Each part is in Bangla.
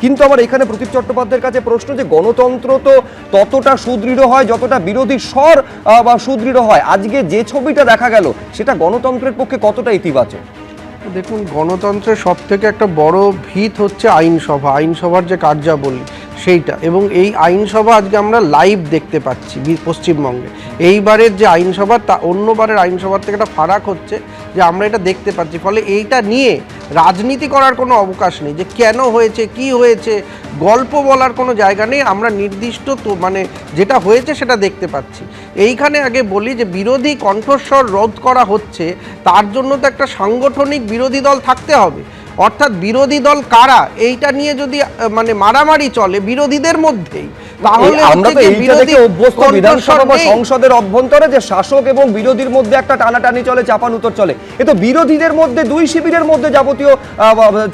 কিন্তু আমার এখানে প্রদীপ চট্টোপাধ্যায়ের কাছে প্রশ্ন যে গণতন্ত্র তো ততটা সুদৃঢ় হয় যতটা বিরোধী স্বর বা সুদৃঢ় হয়। আজকে যে ছবিটা দেখা গেল সেটা গণতন্ত্রের পক্ষে কতটা ইতিবাচক? দেখুন, গণতন্ত্রের সব থেকে একটা বড় ভিত হচ্ছে আইনসভা, আইনসভার যে কার্যাবলী সেইটা, এবং এই আইনসভা আজকে আমরা লাইভ দেখতে পাচ্ছি পশ্চিমবঙ্গে। এইবারের যে আইনসভা তা অন্যবারের আইনসভার থেকে একটা ফারাক হচ্ছে যে আমরা এটা দেখতে পাচ্ছি। ফলে এইটা নিয়ে রাজনীতি করার কোনো অবকাশ নেই, যে কেন হয়েছে কি হয়েছে গল্প বলার কোনো জায়গা নেই। আমরা নির্দিষ্ট তো মানে যেটা হয়েছে সেটা দেখতে পাচ্ছি। এইখানে আগে বলি যে বিরোধী কণ্ঠস্বর রোধ করা হচ্ছে, তার জন্য তো একটা সাংগঠনিক বিরোধী দল থাকতে হবে। অর্থাৎ বিরোধী দল কারা এইটা নিয়ে যদি মানে মারামারি চলে বিরোধীদের মধ্যেই, তাহলে আমরা তো এইটা দেখে অভ্যস্ত বিধানসভা বা সংসদের অভ্যন্তরে যে শাসক এবং বিরোধীর মধ্যে একটা টানাটানি চলে, চাপানুতর চলে। এ তো বিরোধীদের মধ্যে দুই শিবিরের মধ্যে যাবতীয়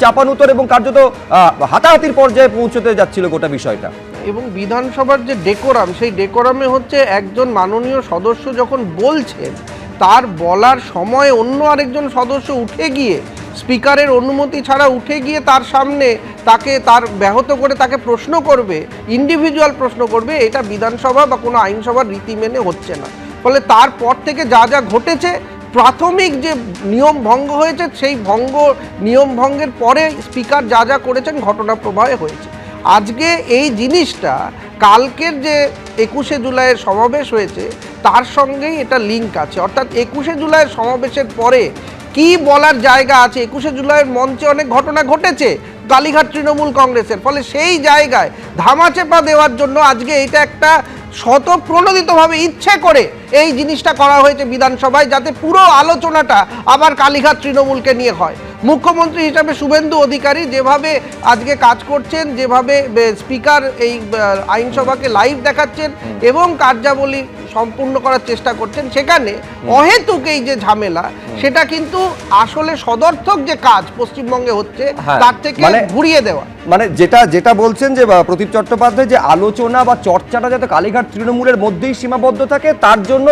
চাপানুতর এবং কার্যত হাতাহাতির পর্যায়ে পৌঁছতে যাচ্ছিল গোটা বিষয়টা। এবং বিধানসভার যে ডেকোরাম, সেই ডেকোরামে হচ্ছে একজন মাননীয় সদস্য যখন বলছেন, তার বলার সময় অন্য আরেকজন সদস্য উঠে গিয়ে স্পিকারের অনুমতি ছাড়া উঠে গিয়ে তার সামনে তার ব্যাহত করে তাকে প্রশ্ন করবে, ইন্ডিভিজুয়াল প্রশ্ন করবে, এটা বিধানসভা বা কোনো আইনসভার রীতি মেনে হচ্ছে না। ফলে তারপর থেকে যা যা ঘটেছে, প্রাথমিক যে নিয়ম ভঙ্গ হয়েছে, সেই নিয়ম ভঙ্গের পরে স্পিকার যা যা করেছেন ঘটনা প্রবাহে হয়েছে। আজকে এই জিনিসটা কালকের যে 21শে জুলাইয়ের সমাবেশ হয়েছে তার সঙ্গেই এটা লিঙ্ক আছে। অর্থাৎ 21শে জুলাইয়ের সমাবেশের পরে কি বলার জায়গা আছে? 21শে জুলাইয়ের মঞ্চে অনেক ঘটনা ঘটেছে কালীঘাট তৃণমূল কংগ্রেসের, ফলে সেই জায়গায় ধামাচাপা দেওয়ার জন্য আজকে এটা একটা স্বতঃপ্রণোদিতভাবে ইচ্ছে করে এই জিনিসটা করা হয়েছে বিধানসভায়, যাতে পুরো আলোচনাটা আবার কালীঘাট তৃণমূলকে নিয়ে হয়। মুখ্যমন্ত্রী হিসাবে শুভেন্দু অধিকারী যেভাবে আজকে কাজ করছেন, যেভাবে স্পিকার এই আইনসভাকে লাইভ দেখাচ্ছেন এবং কার্যাবলী সম্পূর্ণ করার চেষ্টা করছেন, সেখানে অহেতুক এই যে ঝামেলা, সেটা কিন্তু আসলে সদর্থক যে কাজ পশ্চিমবঙ্গে হচ্ছে তার থেকে ঘুরিয়ে দেওয়া। মানে যেটা বলছেন যে প্রদীপ চট্টোপাধ্যায়, যে আলোচনা বা চর্চাটা যাতে কালীঘাট তৃণমূলের মধ্যেই সীমাবদ্ধ থাকে, তার জন্য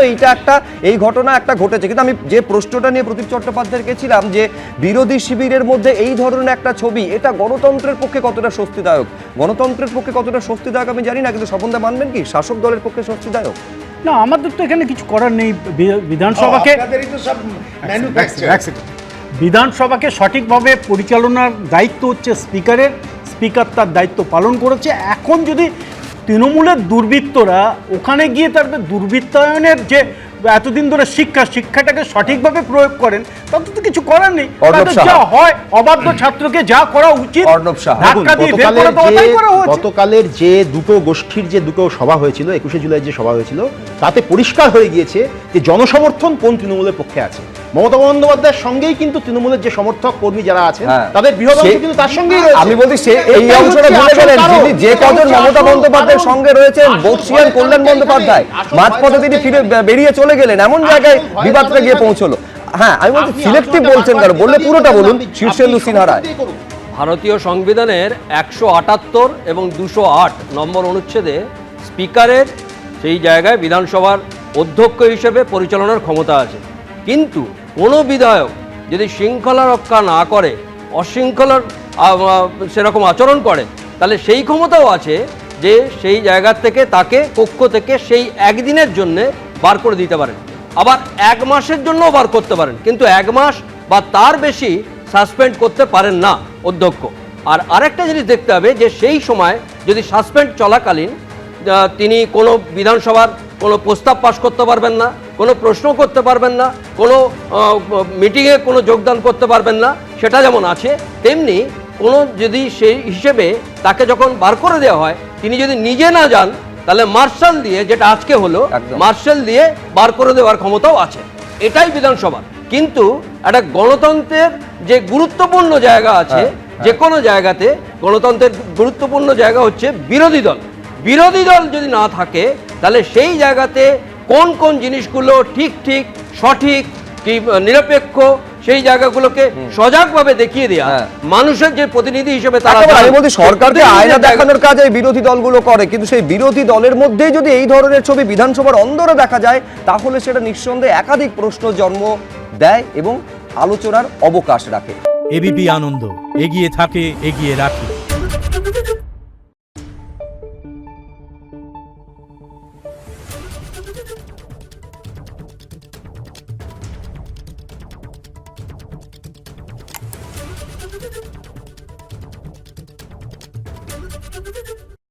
এই ঘটনা একটা ঘটেছে। কিন্তু আমি যে প্রশ্নটা নিয়ে প্রদীপ চট্টোপাধ্যায়ের গেছিলাম, যে বিরোধী শিবিরের মধ্যে এই ধরনের একটা ছবি, এটা গণতন্ত্রের পক্ষে কতটা স্বস্তিদায়ক? গণতন্ত্রের পক্ষে কতটা স্বস্তিদায়ক আমি জানি না, কিন্তু স্বপনদা মানবেন কি শাসক দলের পক্ষে স্বস্তিদায়ক? না, আমাদের তো এখানে কিছু করার নেই। বিধানসভাকে সঠিকভাবে পরিচালনার দায়িত্ব হচ্ছে স্পিকারের। স্পিকার তার দায়িত্ব পালন করেছে। এখন যদি তৃণমূলের দুর্বৃত্তরা ওখানে গিয়ে তার দুর্বৃত্তায়নের যে এতদিন ধরে শিক্ষাটাকে সঠিকভাবে প্রয়োগ করেন, তাতে তো কিছু করার নেই। যা হয় অবাধ্য ছাত্রকে যা করা উচিত, গতকালের যে দুটো গোষ্ঠীর যে দুটো সভা হয়েছিল, 21শে জুলাই যে সভা হয়েছিল, তাতে পরিষ্কার হয়ে গিয়েছে যে জনসমর্থন কোন তৃণমূলের পক্ষে আছে। মমতা বন্দ্যোপাধ্যায়ের সঙ্গেই কিন্তু তৃণমূলের যে সমর্থক কর্মী যারা আছেন তাদের বৃহৎ অংশ কিন্তু তার সঙ্গেই রয়েছে। আমি বলছি এই অংশটা ভুলে গেলেন, যিনি যে কজন মমতা বন্দ্যোপাধ্যায়ের সঙ্গে রয়েছেন, বক্সিয়ান কল্যাণ বন্দ্যোপাধ্যায় মাঝপথে তিনি ফিরে বেরিয়ে চলে গেলেন, এমন জায়গায় বিবাদটা গিয়ে পৌঁছলো। হ্যাঁ, আমি বলছি সিলেক্টিভ বলছেন কেন? বললে পুরোটা বলুন। শীর্ষেন্দু সিনহা রায় ভারতীয় সংবিধানের 178 এবং 208 নম্বর অনুচ্ছেদে স্পিকারের সেই জায়গায় বিধানসভার অধ্যক্ষ হিসেবে পরিচালনার ক্ষমতা আছে। কিন্তু কোনো বিধায়ক যদি শৃঙ্খলা রক্ষা না করে, অশৃঙ্খলার সেরকম আচরণ করে, তাহলে সেই ক্ষমতাও আছে যে সেই জায়গা থেকে তাকে কক্ষ থেকে সেই একদিনের জন্যে বার করে দিতে পারেন, আবার 1 মাসের জন্যও বার করতে পারেন, কিন্তু 1 মাস বা তার বেশি সাসপেন্ড করতে পারেন না অধ্যক্ষ। আর আরেকটা জিনিস দেখতে হবে যে সেই সময় যদি সাসপেন্ড চলাকালীন তিনি কোনো বিধানসভার কোনো প্রস্তাব পাশ করতে পারবেন না, কোনো প্রশ্ন করতে পারবেন না, কোনো মিটিংয়ে কোনো যোগদান করতে পারবেন না, সেটা যেমন আছে, তেমনি কোনো যদি সেই হিসেবে তাকে যখন বার করে দেওয়া হয়, তিনি যদি নিজে না যান, তাহলে মার্শাল দিয়ে, যেটা আজকে হলো, মার্শাল দিয়ে বার করে দেওয়ার ক্ষমতাও আছে। এটাই বিধানসভা। কিন্তু একটা গণতন্ত্রের যে গুরুত্বপূর্ণ জায়গা আছে, যে কোনো জায়গাতে গণতন্ত্রের গুরুত্বপূর্ণ জায়গা হচ্ছে বিরোধী দল। বিরোধী দল যদি না থাকে, তাহলে সেই জায়গাতে কোন কোন জিনিসগুলো ঠিক সঠিক কি নিরপেক্ষ, সেই জায়গাগুলোকে সজাগভাবে দেখিয়ে দেয়া মানুষের যে প্রতিনিধি হিসেবে তারা, আমি বলছি সরকারকে আয়না দেখানোর কাজ এই বিরোধী দলগুলো করে, কিন্তু সেই বিরোধী দলের মধ্যেই যদি এই ধরনের ছবি বিধানসভার অন্দরে দেখা যায়, তাহলে সেটা নিঃসন্দেহে একাধিক প্রশ্ন জন্ম দেয় এবং আলোচনার অবকাশ রাখে। এবিপি আনন্দ, এগিয়ে থাকে, এগিয়ে রাখে।